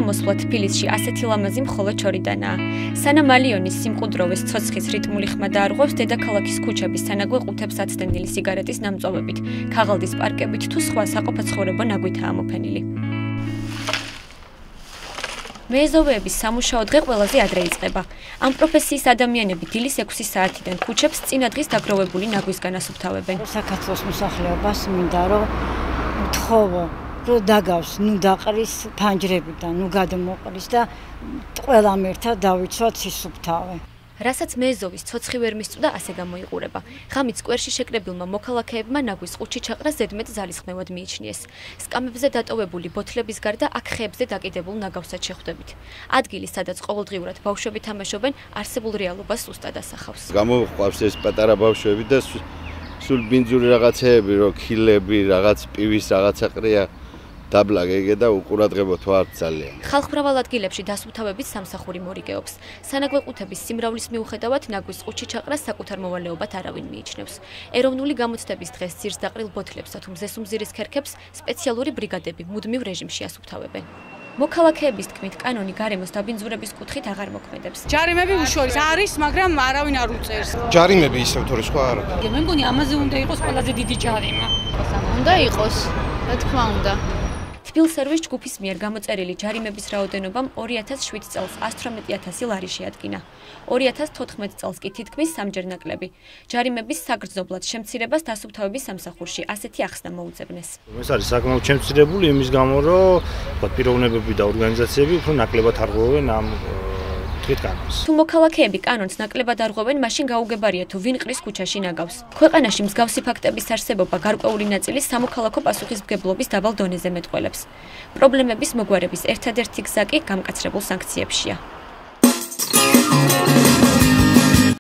მოსვლა თბილისში ასეთი ლამაზი მხოლოდ ჩორიდანაა. სანამ ალიონის სიმყუდროვეს ცოცხის რიტმული ხმა დაარღვევს დედაქალაქის ქუჩების სანაგვე ყუთებს აცდენილი სიგარეტის ნამწოვებით, ქაღალდის პარკებით თუ სხვა საყოფაცხოვრებო ნაგვითაა ამოფენილი. მეეზოვეების სამუშაო დღე ყველაზე ადრე იწყება. ამ პროფესიის ადამიანები დილის 6 საათიდან ქუჩებს წინადღის დაგროვებული ნაგვისგან ასუფთავებენ. საქართველოს მოსახლეობას მინდა რომ ვთხოვო რომ დაგავს, ნუ დაყრის ფანჯრებიდან, ნუ გადმოყრის და ყველამ ერთად დავიცვათ სისუფთავე. რასაც მეეზოვის ცოცხი ვერ მისწვდა, ასე გამოიყურება. ღამით სკვერში შეკრებილმა მოქალაქეებმა ნაგვის ყუთში ჩაყრა ზედმეტ ზალისხმევად მიიჩნიეს. სკამებზე დატოვებული ბოთლების გარდა აქ ხეებზე დაკიდებულ ნაგავსაც შეხვდებით. ადგილი, სადაც ყოველდღიურად ბავშვები თამაშობენ, არსებულ რეალობას სუსტად ასახავს. გამოყვავს ეს პატარა ბავშვები და სულ ბინძური რაღაცეები, რო ქილები, რაღაც პივის რაღაცა ყრია. დაბლა გეგე და უყურადღებოთ ვარ ძალიან. ხალხმრავალ ადგილებში დასუფთავების სამსახური მორიგეობს. სანაგვე ყუთების სიმრავლის მიუხედავად ნაგვის ყუთში ჩაყრას საკუთარ მოვალეობად არავინ მიიჩნევს. ეროვნული გამოცდების დღეს ძირს დაყრილ ბოთლებსა თუ მზესუმზირის ქერქებს სპეციალური ბრიგადები მუდმივ რეჟიმში ასუფთავებენ. მოქალაქეების თქმით, კანონი გარემოს დაბინძურების კუთხით აღარ მოქმედებს. ჯარიმები უშუალოდ არის, მაგრამ არავინ არ უწევს. ჯარიმები ისევ თორე სხვა არა. მე მგონი ამაზე უნდა იყოს ყველაზე დიდი ჯარიმა. უნდა იყოს, რა თქმა უნდა. თბილსერვის ჯგუფის მიერ გამოწერილი ჯარიმების რაოდენობამ 2007 წელს 118,000 ლარი შეადგინა. 2014 წელს კი თითქმის სამჯერ ნაკლები. ჯარიმების საგრძნობლად შემცირებას დასუფთავების სამსახურში ასეთი ახსნა მოუძებნეს. ეს არის საკმაოდ შემცირებული იმის გამო, რომ პიროვნებები და ორგანიზაციები უფრო ნაკლებად არღვევენ ამ თუ მოქალაქეები კანონს ნაკლებად არღვევენ, მაშინ გაუგებარია თუ ვინ ყრის ქუჩაში ნაგავს. ქვეყანაში მსგავსი ფაქტების არსებობა გარკვეული ნაწილი სამოქალაქო პასუხისმგებლობის დაბალ დონეზე მეტყველებს. პრობლემების მოგვარების ერთადერთი გზა კი გამკაცრებულ სანქციებშია.